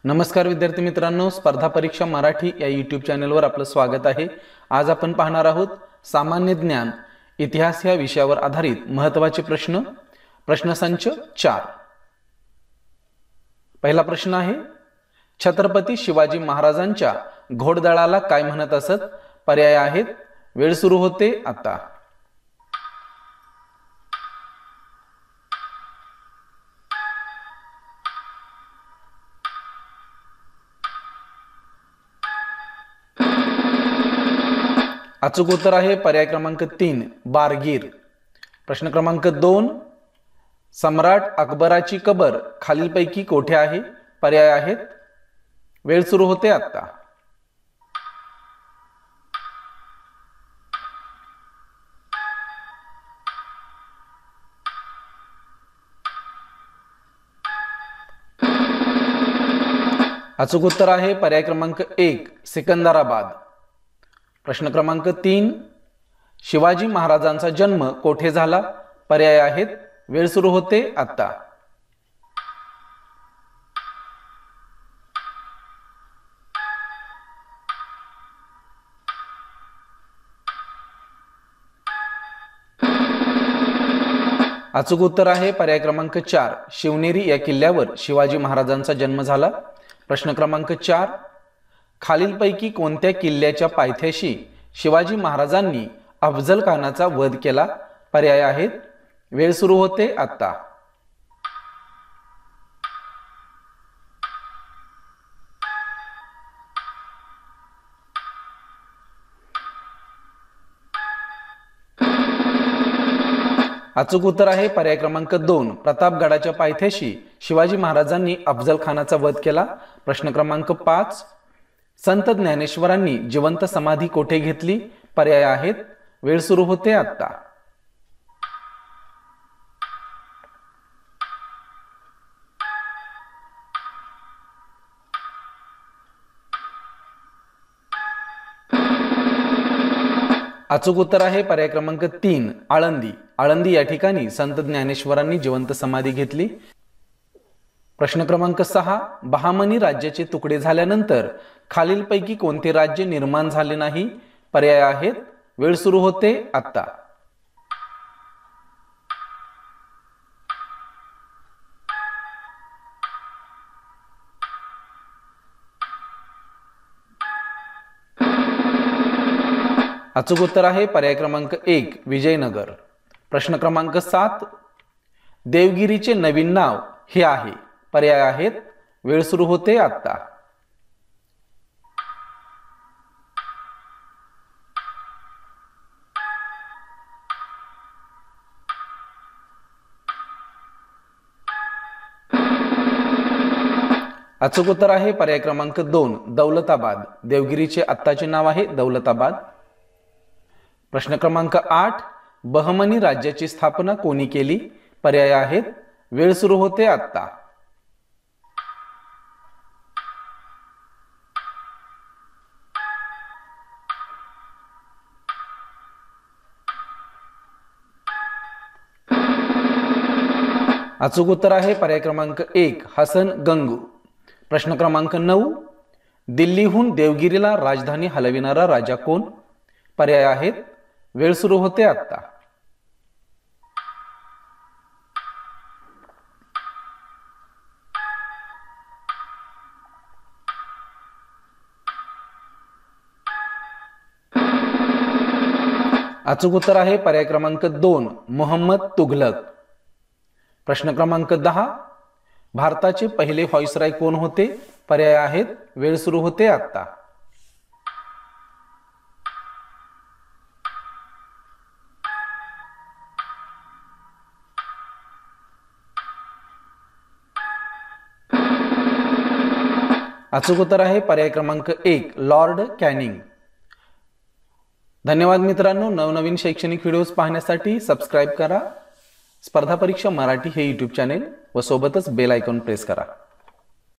नमस्कार विद्यार्थी मित्रांनो, स्पर्धा परीक्षा मराठी या यूट्यूब चॅनलवर आपलं स्वागत आहे। आज आपण पाहणार आहोत सामान्य ज्ञान इतिहास या विषयावर आधारित महत्त्वाचे प्रश्न। प्रश्नसंच 4। पहिला प्रश्न आहे, छत्रपती शिवाजी महाराजांच्या घोडदळाला काय म्हणत असत? पर्याय आहेत, वेळ सुरू होते आता। अचूक उत्तर आहे पर्याय क्रमांक 3 बारगीर। प्रश्न क्रमांक 2, सम्राट अकबराची कबर खालीलपैकी कोठे आहे? पर्याय आहेत, वेळ सुरू होते आता। अचूक उत्तर आहे पर्याय क्रमांक 1 सिकंदराबाद। प्रश्न क्रमांक 3, शिवाजी महाराजांचा जन्म कोठे झाला? पर्याय आहेत, वेळ सुरू होते आता। अचूक उत्तर आहे पर्याय क्रमांक 4 शिवनेरी या किल्ल्यावर शिवाजी महाराजांचा जन्म झाला। प्रश्न क्रमांक 4, खालीलपैकी कोणत्या किल्ल्याच्या पायथ्याशी शिवाजी महाराजांनी अफजल खानाचा वध केला? पर्याय आहेत, वेळ सुरू होते आता। अचूक उत्तर आहे पर्याय क्रमांक 2 प्रतापगडाच्या पायथ्याशी शिवाजी महाराजांनी अफजल खानाचा वध केला। प्रश्न क्रमांक 5, संत ज्ञानेश्वरांनी जिवंत समाधी कोठे घेतली? पर्याय आहेत, वेळ सुरू होते आता। अचूक उत्तर आहे पर्याय क्रमांक 3 आळंदी। आळंदी या ठिकाणी संत ज्ञानेश्वरांनी जिवंत समाधी घेतली। प्रश्न क्रमांक 6, बहामनी राज्याचे तुकडे झाल्यानंतर खालीलपैकी कोणते राज्य निर्माण झाले नाही? पर्याय आहेत, वेळ सुरू होते आता। अचूक उत्तर आहे पर्याय क्रमांक 1 विजयनगर। प्रश्न क्रमांक 7, देवगिरीचे नवीन नाव हे आहे? पर्याय आहेत, वेळ सुरू होते आता। अचूक उत्तर आहे पर्याय क्रमांक 2 दौलताबाद। देवगिरीचे आत्ताचे नाव आहे दौलताबाद। प्रश्न क्रमांक 8, बहमनी राज्याची स्थापना कोणी केली? पर्याय आहेत, वेळ सुरू होते आता। अचूक उत्तर आहे पर्याय क्रमांक 1 हसन गंगू। प्रश्न क्रमांक 9, दिल्लीहून देवगिरीला राजधानी हलविणारा राजा कोण? पर्याय आहेत, वेळ सुरू होते आता। अचूक उत्तर आहे पर्याय क्रमांक 2 मोहम्मद तुघलक। प्रश्न क्रमांक 10, भारताचे पहिले व्हाईसरॉय कोण होते? पर्याय आहेत, वेळ सुरू होते आता। अचूक उत्तर आहे पर्याय क्रमांक 1 लॉर्ड कॅनिंग। धन्यवाद मित्रांनो, नवनवीन शैक्षणिक व्हिडिओज पाहण्यासाठी सबस्क्राइब करा स्पर्धा परीक्षा मराठी हे यूट्यूब चॅनेल व सोबतच बेल आयकॉन प्रेस करा।